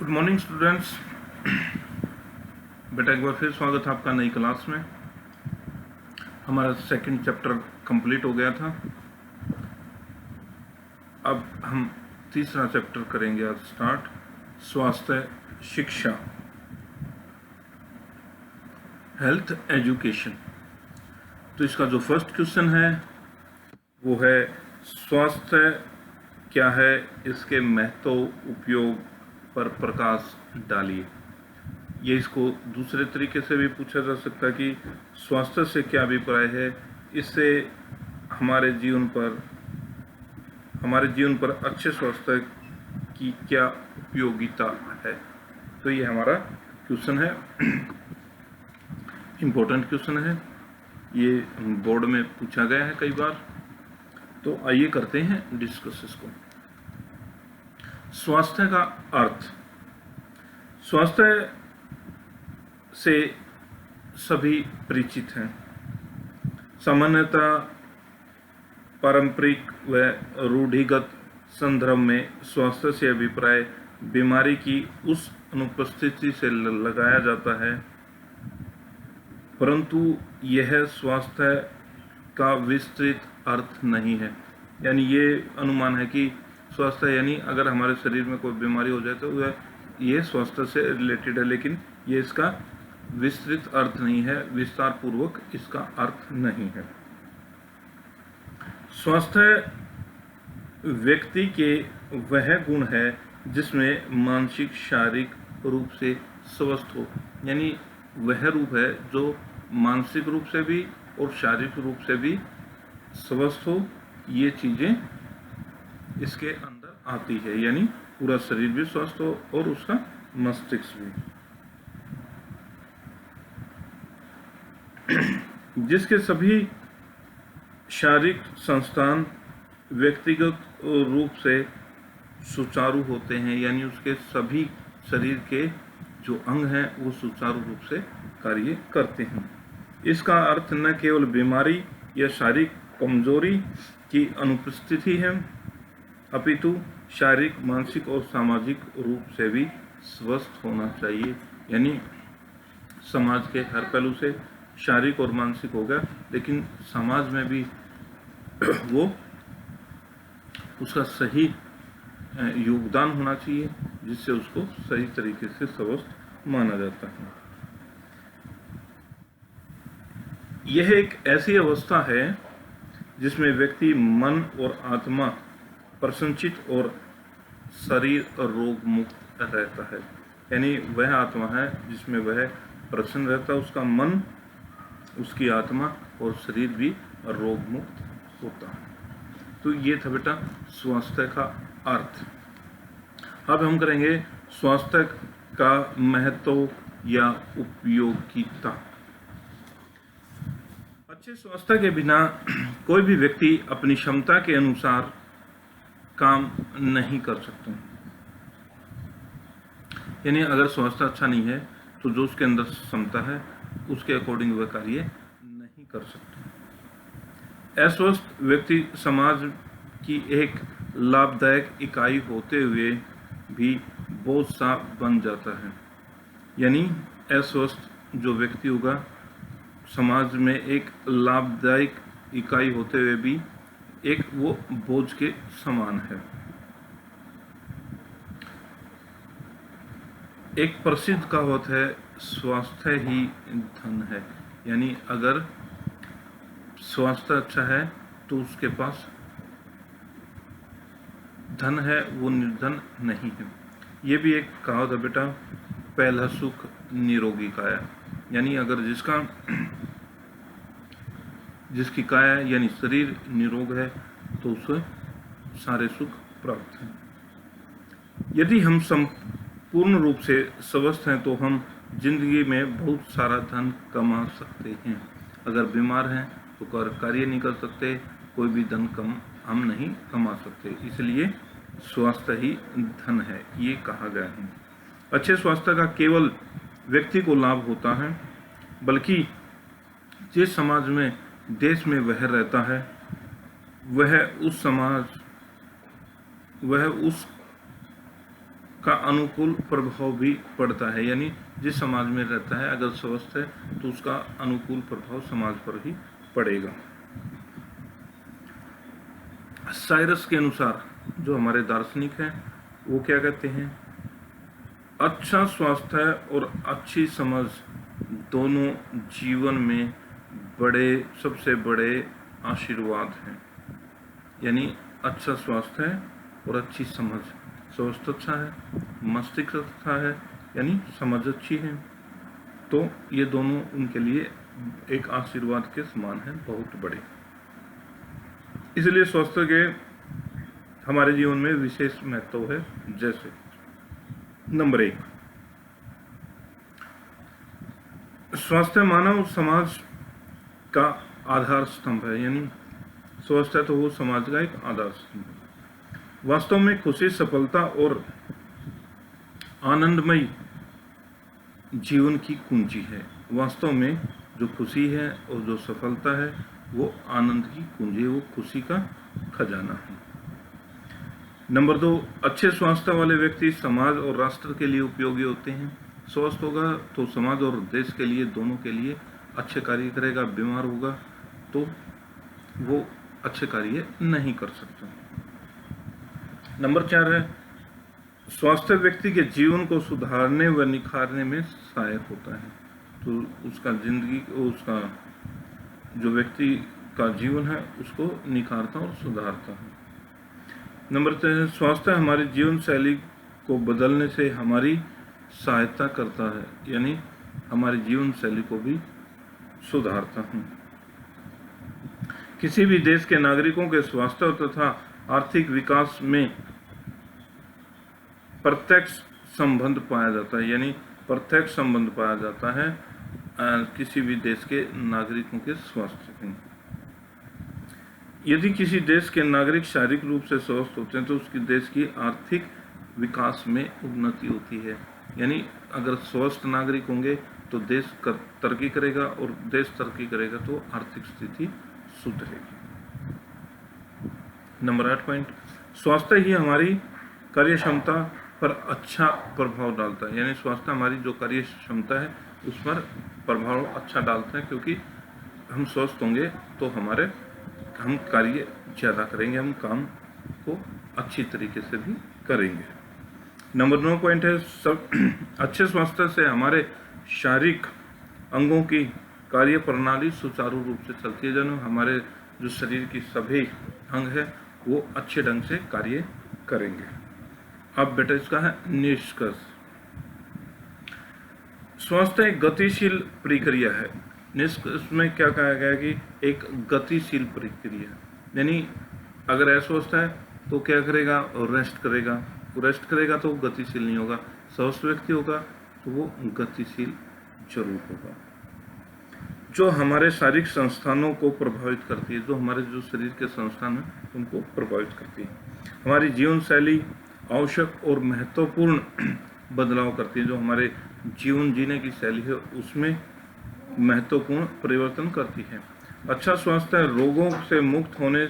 Good morning students. बेटा एक बार फिर स्वागत है आपका नई क्लास में। हमारा सेकंड चैप्टर कंप्लीट हो गया था। अब हम तीसरा चैप्टर करेंगे आज स्टार्ट, स्वास्थ्य शिक्षा, हेल्थ एजुकेशन। तो इसका जो फर्स्ट क्वेश्चन है वो है स्वास्थ्य क्या है, इसके महत्व उपयोग पर प्रकाश डालिए। ये इसको दूसरे तरीके से भी पूछा जा सकता है कि स्वास्थ्य से क्या अभिप्राय है, इससे हमारे जीवन पर अच्छे स्वास्थ्य की क्या उपयोगिता है। तो ये हमारा क्वेश्चन है, इम्पोर्टेंट क्वेश्चन है, ये बोर्ड में पूछा गया है कई बार। तो आइए करते हैं डिस्कस इसको। स्वास्थ्य का अर्थ। स्वास्थ्य से सभी परिचित हैं। सामान्यतः पारंपरिक व रूढ़िगत संदर्भ में स्वास्थ्य से अभिप्राय बीमारी की उस अनुपस्थिति से लगाया जाता है, परंतु यह स्वास्थ्य का विस्तृत अर्थ नहीं है। यानी ये अनुमान है कि स्वास्थ्य यानी अगर हमारे शरीर में कोई बीमारी हो जाए तो वह ये स्वास्थ्य से रिलेटेड है, लेकिन ये इसका विस्तृत अर्थ नहीं है, विस्तार पूर्वक इसका अर्थ नहीं है। स्वास्थ्य व्यक्ति के वह गुण है जिसमें मानसिक शारीरिक रूप से स्वस्थ हो। यानी वह रूप है जो मानसिक रूप से भी और शारीरिक रूप से भी स्वस्थ हो। ये चीजें इसके अंदर आती है, यानी पूरा शरीर भी स्वस्थ हो और उसका मस्तिष्क भी। जिसके सभी शारीरिक संस्थान व्यक्तिगत रूप से सुचारू होते हैं, यानी उसके सभी शरीर के जो अंग हैं वो सुचारू रूप से कार्य करते हैं। इसका अर्थ न केवल बीमारी या शारीरिक कमजोरी की अनुपस्थिति है, अपितु शारीरिक, मानसिक और सामाजिक रूप से भी स्वस्थ होना चाहिए। यानी समाज के हर पहलू से शारीरिक और मानसिक हो गया, लेकिन समाज में भी वो उसका सही योगदान होना चाहिए, जिससे उसको सही तरीके से स्वस्थ माना जाता है। यह एक ऐसी अवस्था है जिसमें व्यक्ति मन और आत्मा प्रसन्नचित और शरीर रोग मुक्त रहता है। यानी वह आत्मा है जिसमें वह प्रसन्न रहता है, उसका मन, उसकी आत्मा और शरीर भी रोग मुक्त होता है। तो ये था बेटा स्वास्थ्य का अर्थ। अब हम करेंगे स्वास्थ्य का महत्व या उपयोगिता। अच्छे स्वास्थ्य के बिना कोई भी व्यक्ति अपनी क्षमता के अनुसार काम नहीं कर सकता। यानी अगर स्वास्थ्य अच्छा नहीं है तो जो उसके अंदर क्षमता है उसके अकॉर्डिंग वह कार्य नहीं कर सकता। अस्वस्थ व्यक्ति समाज की एक लाभदायक इकाई होते हुए भी बोझ सा बन जाता है। यानी अस्वस्थ जो व्यक्ति होगा समाज में एक लाभदायक इकाई होते हुए भी एक वो बोझ के समान है। एक प्रसिद्ध कहावत है, स्वास्थ्य ही धन है। यानी अगर स्वास्थ्य अच्छा है तो उसके पास धन है, वो निर्धन नहीं है। ये भी एक कहावत है बेटा, पहला सुख निरोगी काया। यानी अगर जिसकी काया यानी शरीर निरोग है तो उसे सारे सुख प्राप्त हैं। यदि हम संपूर्ण रूप से स्वस्थ हैं तो हम जिंदगी में बहुत सारा धन कमा सकते हैं। अगर बीमार हैं तो कार्य नहीं कर सकते, कोई भी धन हम नहीं कमा सकते। इसलिए स्वास्थ्य ही धन है, ये कहा गया है। अच्छे स्वास्थ्य का केवल व्यक्ति को लाभ होता है, बल्कि जिस समाज में, देश में वह रहता है, वह उस का अनुकूल प्रभाव भी पड़ता है, यानी जिस समाज में रहता है अगर स्वस्थ है तो उसका अनुकूल प्रभाव समाज पर ही पड़ेगा। साइरस के अनुसार, जो हमारे दार्शनिक हैं, वो क्या कहते हैं, अच्छा स्वास्थ्य और अच्छी समझ दोनों जीवन में सबसे बड़े आशीर्वाद हैं। यानी अच्छा स्वास्थ्य है और अच्छी समझ, स्वास्थ्य अच्छा है, मस्तिष्क अच्छा है, यानी समझ अच्छी है, तो ये दोनों उनके लिए एक आशीर्वाद के समान है, बहुत बड़े। इसलिए स्वास्थ्य के हमारे जीवन में विशेष महत्व है। जैसे नंबर 1, स्वास्थ्य मानव समाज का आधार स्तंभ है, यानी स्वस्थ है तो वो समाज का एक आधार स्तंभ है। वास्तव में खुशी, सफलता और आनंदमय जीवन की कुंजी है। वास्तव में जो खुशी है और जो सफलता है वो आनंद की कुंजी है, वो खुशी का खजाना है। नंबर 2, अच्छे स्वास्थ्य वाले व्यक्ति समाज और राष्ट्र के लिए उपयोगी होते हैं। स्वस्थ होगा तो समाज और देश के लिए, दोनों के लिए अच्छे कार्य करेगा। बीमार होगा तो वो अच्छे कार्य नहीं कर सकता। नंबर 4 है, स्वास्थ्य व्यक्ति के जीवन को सुधारने व निखारने में सहायक होता है। तो उसका जो व्यक्ति का जीवन है उसको निखारता और सुधारता है। नंबर 3, स्वास्थ्य हमारी जीवन शैली को बदलने से हमारी सहायता करता है, यानी हमारी जीवन शैली को भी सुधारता है। किसी भी देश के नागरिकों के स्वास्थ्य तथा आर्थिक विकास में प्रत्यक्ष संबंध पाया जाता है, यानी प्रत्यक्ष संबंध पाया जाता है किसी भी देश के नागरिकों के स्वास्थ्य में। यदि किसी देश के नागरिक शारीरिक रूप से स्वस्थ होते हैं तो उसकी देश की आर्थिक विकास में उन्नति होती है। यानी अगर स्वस्थ नागरिक होंगे तो देश तरक्की करेगा, और देश तरक्की करेगा तो आर्थिक स्थिति सुधरेगी। नंबर 8 पॉइंट, स्वास्थ्य ही हमारी कार्य क्षमता पर अच्छा प्रभाव डालता है, यानी स्वास्थ्य हमारी जो कार्य क्षमता है उस पर प्रभाव अच्छा डालता है, क्योंकि हम स्वस्थ होंगे तो हम कार्य ज़्यादा करेंगे, हम काम को अच्छी तरीके से भी करेंगे। नंबर 9 पॉइंट है, अच्छे स्वास्थ्य से हमारे शारीरिक अंगों की कार्य प्रणाली सुचारू रूप से चलती है, जनो हमारे जो शरीर की सभी अंग है वो अच्छे ढंग से कार्य करेंगे। अब बेटा इसका है निष्कर्ष। स्वास्थ्य एक गतिशील प्रक्रिया है। निष्कर्ष में क्या कहा गया कि एक गतिशील प्रक्रिया, यानी अगर अस्वस्थ है तो क्या करेगा, रेस्ट करेगा तो गतिशील नहीं होगा। स्वस्थ व्यक्ति होगा तो वो गतिशील जरूर होगा। जो हमारे शारीरिक संस्थानों को प्रभावित करती है, जो हमारे जो शरीर के संस्थान हैं उनको प्रभावित करती है। हमारी जीवन शैली आवश्यक और महत्वपूर्ण बदलाव करती है, जो हमारे जीवन जीने की शैली है उसमें महत्वपूर्ण परिवर्तन करती है। अच्छा स्वास्थ्य रोगों से मुक्त होने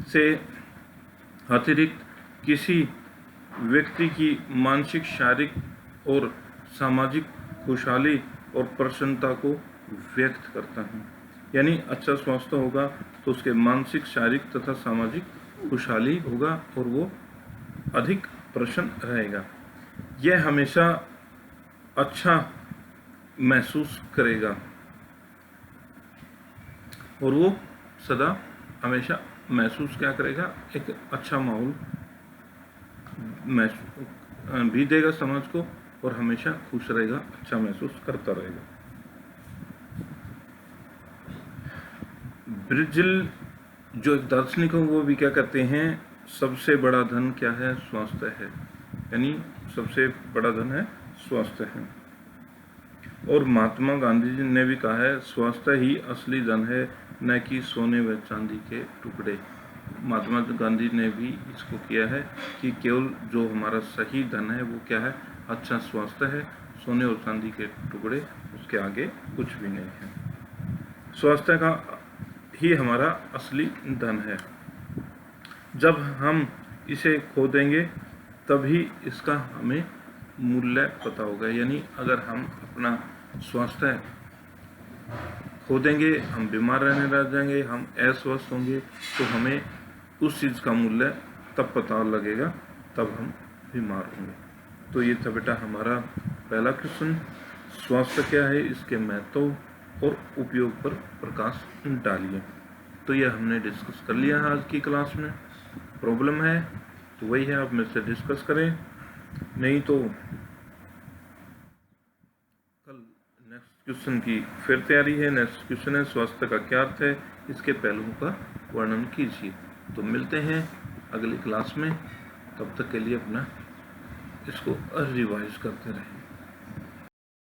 से अतिरिक्त किसी व्यक्ति की मानसिक, शारीरिक और सामाजिक खुशहाली और प्रसन्नता को व्यक्त करता है। यानी अच्छा स्वास्थ्य होगा तो उसके मानसिक, शारीरिक तथा सामाजिक खुशहाली होगा और वो अधिक प्रसन्न रहेगा। यह हमेशा अच्छा महसूस करेगा और वो सदा हमेशा महसूस क्या करेगा, एक अच्छा माहौल भी देगा समाज को और हमेशा खुश रहेगा, अच्छा महसूस करता रहेगा। ब्रिजिल जो दार्शनिक है वो भी क्या कहते हैं, सबसे बड़ा धन क्या है, स्वास्थ्य है, यानी सबसे बड़ा धन है स्वास्थ्य है। और महात्मा गांधी जी ने भी कहा है, स्वास्थ्य ही असली धन है, न कि सोने व चांदी के टुकड़े। महात्मा गांधी ने भी इसको किया है कि केवल जो हमारा सही धन है वो क्या है, अच्छा स्वास्थ्य है, सोने और चांदी के टुकड़े उसके आगे कुछ भी नहीं है। स्वास्थ्य का ही हमारा असली धन है। जब हम इसे खो देंगे तभी इसका हमें मूल्य पता होगा। यानी अगर हम अपना स्वास्थ्य खो देंगे, हम बीमार रहने लग जाएंगे, हम अस्वस्थ होंगे, तो हमें उस चीज़ का मूल्य तब पता लगेगा, तब हम बीमार होंगे। तो ये था बेटा हमारा पहला क्वेश्चन, स्वास्थ्य क्या है, इसके महत्व और उपयोग पर प्रकाश डालिए। तो ये हमने डिस्कस कर लिया है आज की क्लास में। प्रॉब्लम है तो वही है, आप मेरे से डिस्कस करें, नहीं तो कल नेक्स्ट क्वेश्चन की फिर तैयारी है। नेक्स्ट क्वेश्चन है स्वास्थ्य का क्या अर्थ है, इसके पहलुओं का वर्णन कीजिए। तो मिलते हैं अगली क्लास में, तब तक के लिए अपना इसको रिवाइज करते रहें।